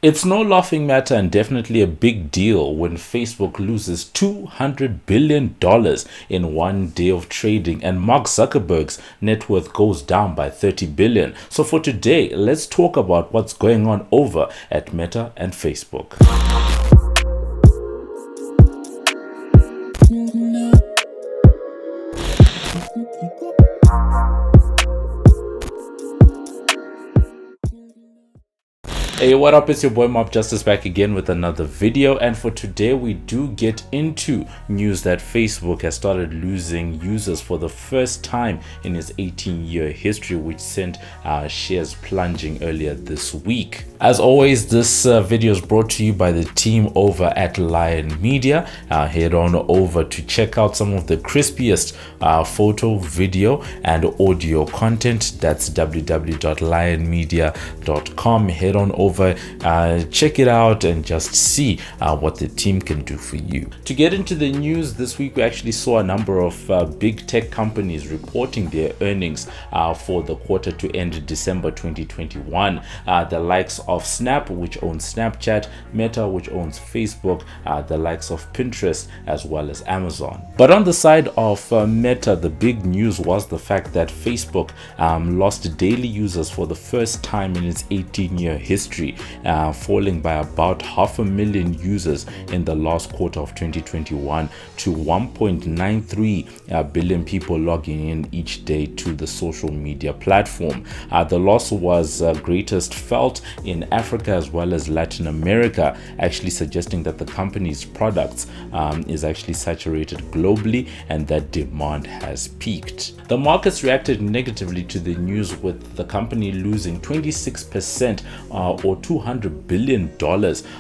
It's no laughing matter and definitely a big deal when Facebook loses $200 billion in one day of trading and Mark Zuckerberg's net worth goes down by 30 billion. So for today, let's talk about what's going on over at Meta and Facebook. Hey, what up? It's your boy MobbJustice back again with another video, and for today we do get into news that Facebook has started losing users for the first time in its 18-year history, which sent shares plunging earlier this week. As always, this video is brought to you by the team over at Liyon Media. Head on over to check out some of the crispiest photo, video and audio content. That's www.lionmedia.com. Head on over, check it out and just see what the team can do for you. To get into the news this week, we actually saw a number of big tech companies reporting their earnings for the quarter to end December 2021. The likes of Snap, which owns Snapchat, Meta, which owns Facebook, the likes of Pinterest, as well as Amazon. But on the side of Meta, the big news was the fact that Facebook lost daily users for the first time in its 18-year history, falling by about 500,000 users in the last quarter of 2021 to 1.93 billion people logging in each day to the social media platform. The loss was greatest felt in Africa as well as Latin America, actually suggesting that the company's products is actually saturated globally and that demand has peaked. The markets reacted negatively to the news, with the company losing 26% or $200 billion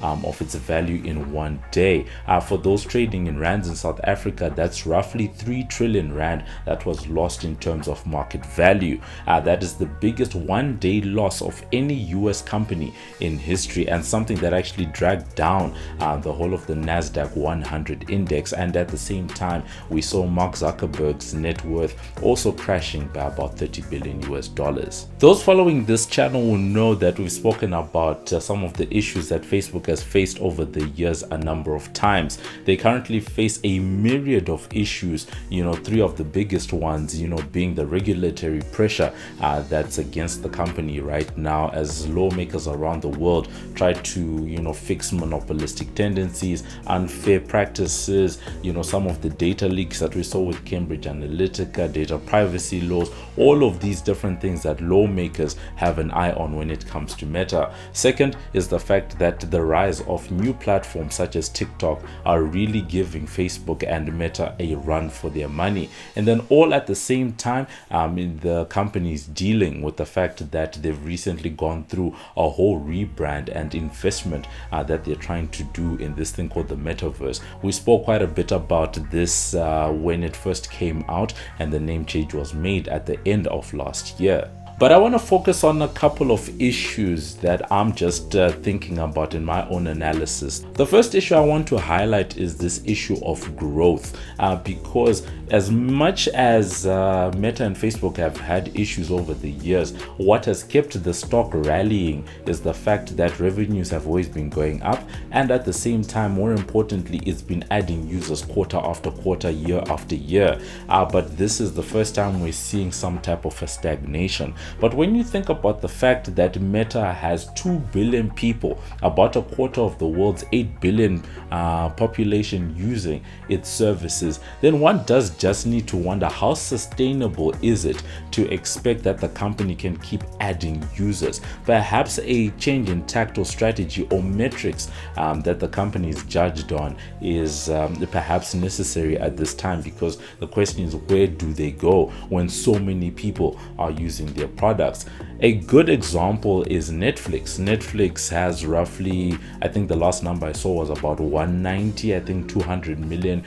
of its value in one day. For those trading in rands in South Africa, that's roughly 3 trillion rand that was lost in terms of market value. That is the biggest one-day loss of any US company in history, and something that actually dragged down the whole of the Nasdaq 100 index. And at the same time, we saw Mark Zuckerberg's net worth also crashing by about 30 billion US dollars. Those following this channel will know that we've spoken about some of the issues that Facebook has faced over the years a number of times. They currently face a myriad of issues, three of the biggest ones, being the regulatory pressure that's against the company right now, as lawmakers around the world try to, fix monopolistic tendencies, unfair practices, some of the data leaks that we saw with Cambridge Analytica, data privacy laws, all of these different things that lawmakers have an eye on when it comes to Meta. Second is the fact that the rise of new platforms such as TikTok are really giving Facebook and Meta a run for their money. And then all at the same time, the companies dealing with the fact that they've recently gone through a whole rebrand and investment that they're trying to do in this thing called the metaverse. We spoke quite a bit about this when it first came out, and the name change was made at the end of last year. But I want to focus on a couple of issues that I'm just thinking about in my own analysis. The first issue I want to highlight is this issue of growth, because as much as Meta and Facebook have had issues over the years, what has kept the stock rallying is the fact that revenues have always been going up, and at the same time, more importantly, it's been adding users quarter after quarter, year after year. But this is the first time we're seeing some type of a stagnation. But when you think about the fact that Meta has 2 billion people, about a quarter of the world's 8 billion population using its services, then one does just need to wonder, how sustainable is it to expect that the company can keep adding users? Perhaps a change in tact or strategy or metrics that the company is judged on is perhaps necessary at this time, because the question is, where do they go when so many people are using their products? A good example is Netflix. Netflix has roughly, I think the last number I saw was about 190, I think 200 million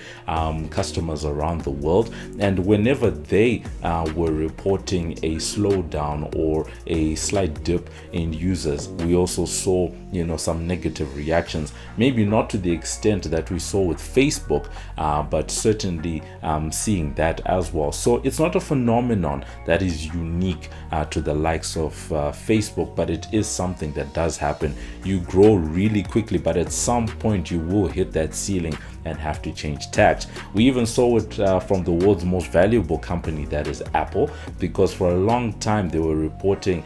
customers around the world. And whenever they were reporting a slowdown or a slight dip in users, we also saw, some negative reactions. Maybe not to the extent that we saw with Facebook, but certainly seeing that as well. So it's not a phenomenon that is unique to the likes of Facebook, but it is something that does happen. You grow really quickly, but at some point you will hit that ceiling and have to change tact. We even saw it from the world's most valuable company, that is Apple, because for a long time they were reporting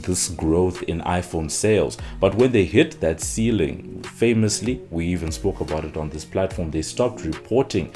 this growth in iPhone sales, but when they hit that ceiling, famously, we even spoke about it on this platform, they stopped reporting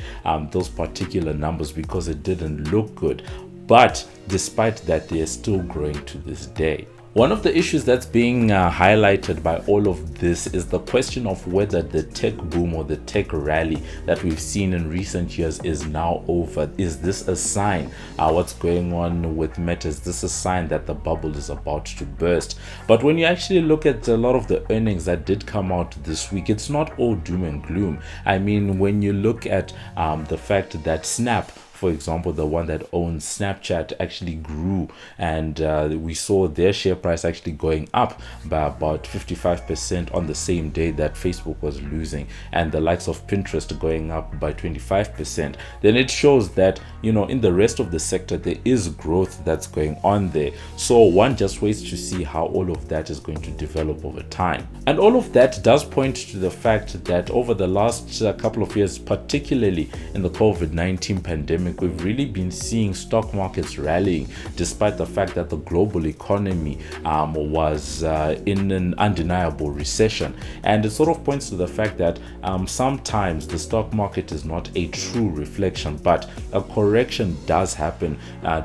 those particular numbers because it didn't look good. But despite that, they are still growing to this day. One of the issues that's being highlighted by all of this is the question of whether the tech boom or the tech rally that we've seen in recent years is now over. Is this a sign? What's going on with Meta? Is this a sign that the bubble is about to burst? But when you actually look at a lot of the earnings that did come out this week, it's not all doom and gloom. I mean, when you look at the fact that Snap, for example, the one that owns Snapchat, actually grew, and we saw their share price actually going up by about 55% on the same day that Facebook was losing, and the likes of Pinterest going up by 25%. Then it shows that, you know, in the rest of the sector there is growth that's going on there. So one just waits to see how all of that is going to develop over time. And all of that does point to the fact that over the last couple of years, particularly in the COVID-19 pandemic, we've really been seeing stock markets rallying, despite the fact that the global economy was in an undeniable recession. And it sort of points to the fact that sometimes the stock market is not a true reflection, but a correction does happen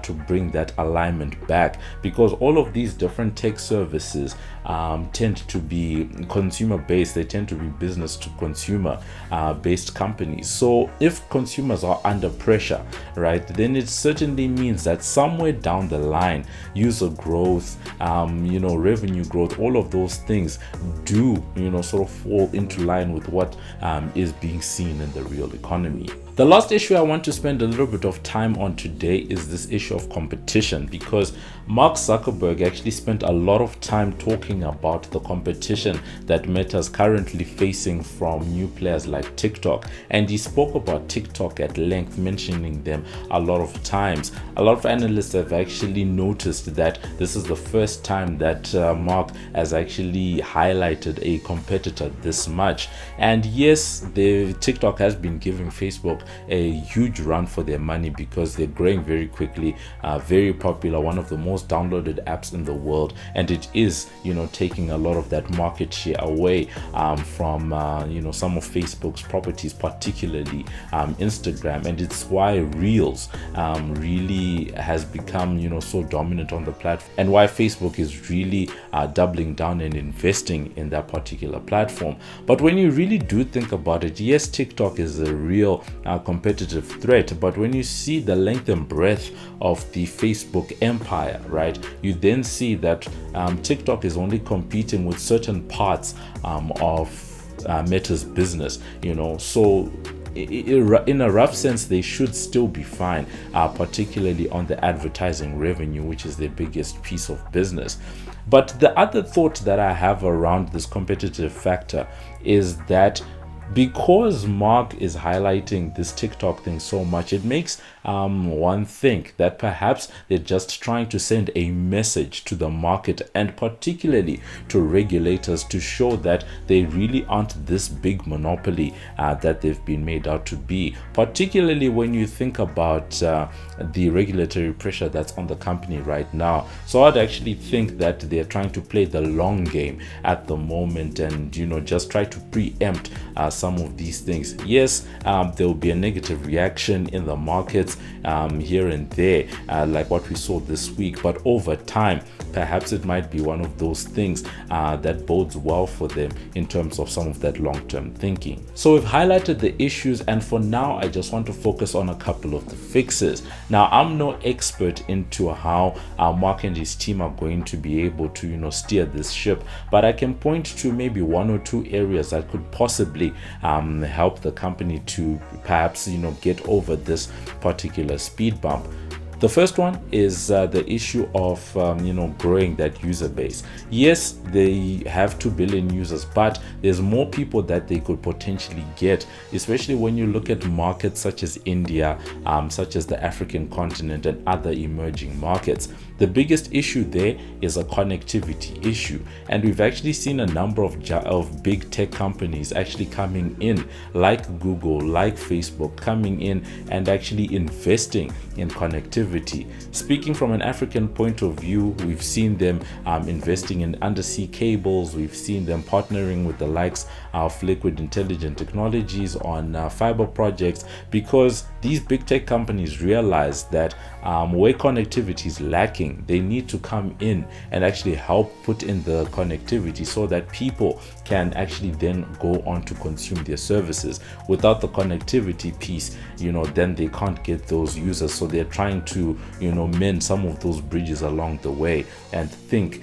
to bring that alignment back, because all of these different tech services tend to be consumer based. They tend to be business to consumer based companies. So if consumers are under pressure, right, then it certainly means that somewhere down the line, user growth, revenue growth, all of those things do, sort of fall into line with what is being seen in the real economy. The last issue I want to spend a little bit of time on today is this issue of competition, because Mark Zuckerberg actually spent a lot of time talking about the competition that Meta is currently facing from new players like TikTok, and he spoke about TikTok at length, mentioning them a lot of times. A lot of analysts have actually noticed that this is the first time that Mark has actually highlighted a competitor this much. And yes, the TikTok has been giving Facebook a huge run for their money because they're growing very quickly, very popular, one of the most downloaded apps in the world, and it is, taking a lot of that market share away from some of Facebook's properties, particularly Instagram. And it's why Reels really has become so dominant on the platform, and why Facebook is really doubling down and investing in that particular platform. But when you really do think about it, yes, TikTok is a real competitive threat, but when you see the length and breadth of the Facebook empire, right, you then see that TikTok is only competing with certain parts of Meta's business, so in a rough sense they should still be fine, particularly on the advertising revenue, which is their biggest piece of business. But the other thought that I have around this competitive factor is that because Mark is highlighting this TikTok thing so much, it makes one think that perhaps they're just trying to send a message to the market, and particularly to regulators, to show that they really aren't this big monopoly that they've been made out to be, particularly when you think about the regulatory pressure that's on the company right now. So I'd actually think that they're trying to play the long game at the moment, and just try to preempt some of these things. Yes, there will be a negative reaction in the markets here and there, like what we saw this week, but over time perhaps it might be one of those things that bodes well for them in terms of some of that long-term thinking. So we've highlighted the issues, and for now I just want to focus on a couple of the fixes. Now, I'm no expert into how Mark and his team are going to be able to steer this ship, but I can point to maybe one or two areas that could possibly help the company to perhaps get over this particular speed bump. The first one is the issue of growing that user base. Yes, they have 2 billion users, but there's more people that they could potentially get, especially when you look at markets such as India, such as the African continent and other emerging markets. The biggest issue there is a connectivity issue, and we've actually seen a number of big tech companies actually coming in, like Google, like Facebook, coming in and actually investing in connectivity. Speaking from an African point of view, we've seen them investing in undersea cables. We've seen them partnering with the likes of Liquid Intelligent Technologies on fiber projects, because these big tech companies realize that where connectivity is lacking, they need to come in and actually help put in the connectivity so that people can actually then go on to consume their services. Without the connectivity piece, then they can't get those users. So they're trying to, mend some of those bridges along the way and think,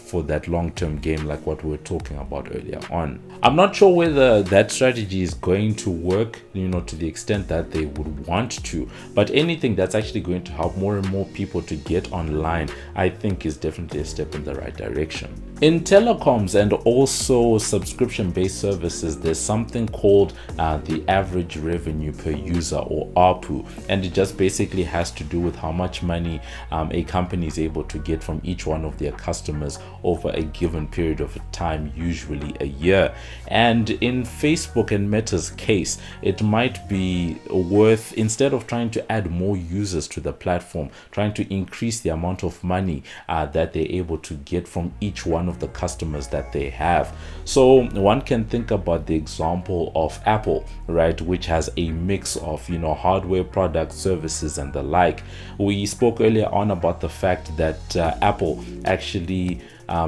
for that long-term game, like what we were talking about earlier on. I'm not sure whether that strategy is going to work, to the extent that they would want to, but anything that's actually going to help more and more people to get online, I think is definitely a step in the right direction. In telecoms and also subscription-based services, there's something called the average revenue per user, or ARPU, and it just basically has to do with how much money a company is able to get from each one of their customers over a given period of time, usually a year. And in Facebook and Meta's case, it might be worth, instead of trying to add more users to the platform, trying to increase the amount of money that they're able to get from each one of the customers that they have. So one can think about the example of Apple, right, which has a mix of hardware, products, services, and the like. We spoke earlier on about the fact that Apple actually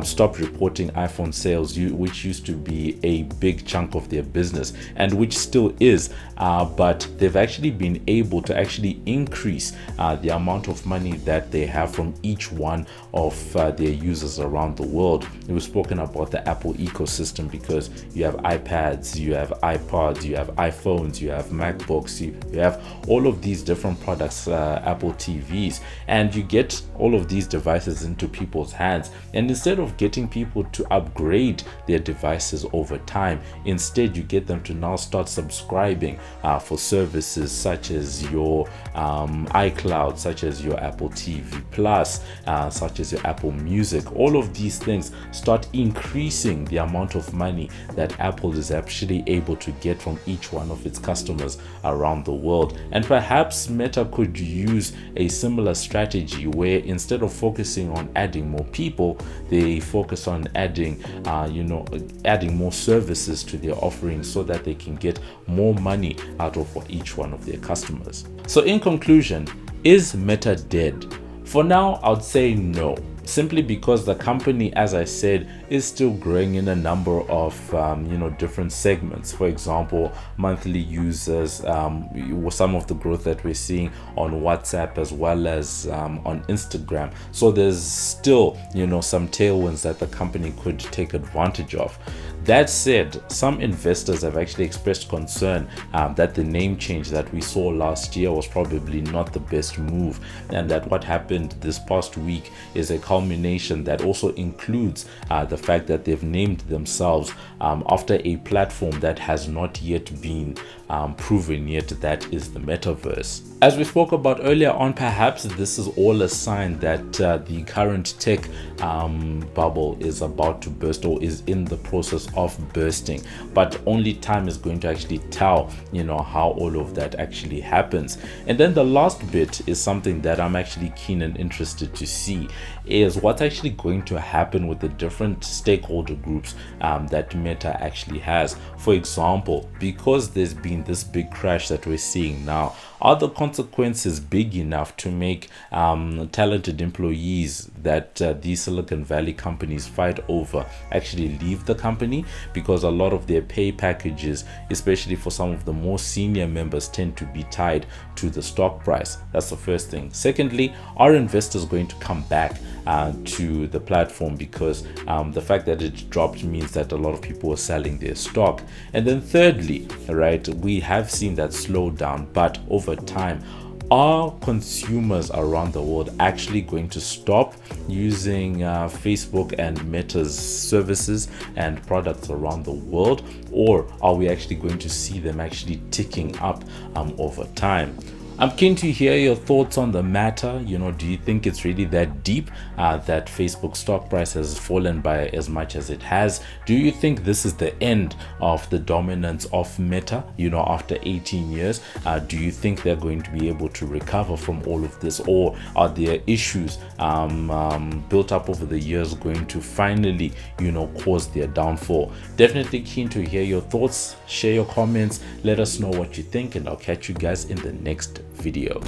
stopped reporting iPhone sales, which used to be a big chunk of their business, and which still is, but they've actually been able to actually increase the amount of money that they have from each one of their users around the world. We've spoken about the Apple ecosystem, because you have iPads, you have iPods, you have iPhones, you have MacBooks, you have all of these different products, Apple TVs, and you get all of these devices into people's hands. And instead of getting people to upgrade their devices over time, instead you get them to now start subscribing for services such as your iCloud, such as your Apple TV Plus, such as your Apple Music. All of these things start increasing the amount of money that Apple is actually able to get from each one of its customers around the world. And perhaps Meta could use a similar strategy, where instead of focusing on adding more people, they focus on adding more services to their offerings, so that they can get more money out of each one of their customers. So in conclusion, is Meta dead? For now, I would say no, simply because the company, as I said, is still growing in a number of different segments. For example, monthly users, some of the growth that we're seeing on WhatsApp as well as on Instagram. So there's still some tailwinds that the company could take advantage of. That said, some investors have actually expressed concern that the name change that we saw last year was probably not the best move, and that what happened this past week is a culmination that also includes the fact that they've named themselves after a platform that has not yet been proven yet, that is the metaverse. As we spoke about earlier on, perhaps this is all a sign that the current tech bubble is about to burst, or is in the process of bursting, but only time is going to actually tell how all of that actually happens. And then the last bit is something that I'm actually keen and interested to see, is what's actually going to happen with the different stakeholder groups that Meta actually has. For example, because there's been this big crash that we're seeing now, are the consequences big enough to make talented employees that these Silicon Valley companies fight over actually leave the company? Because a lot of their pay packages, especially for some of the more senior members, tend to be tied to the stock price. That's the first thing. Secondly, are investors going to come back to the platform, because the fact that it dropped means that a lot of people are selling their stock? And then thirdly, right, we have seen that slow down, but over time, are consumers around the world actually going to stop using Facebook and Meta's services and products around the world, or are we actually going to see them actually ticking up over time? I'm keen to hear your thoughts on the matter. Do you think it's really that deep that Facebook stock price has fallen by as much as it has? Do you think this is the end of the dominance of Meta, after 18 years? Do you think they're going to be able to recover from all of this, or are there issues built up over the years going to finally, cause their downfall? Definitely keen to hear your thoughts. Share your comments. Let us know what you think, and I'll catch you guys in the next video.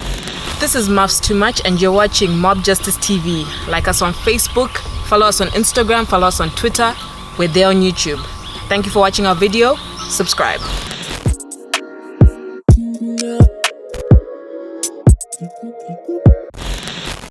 This is Muffs Too Much, and you're watching MobbJustice TV. Like us on Facebook, follow us on Instagram, follow us on Twitter. We're there on YouTube. Thank you for watching our video. Subscribe.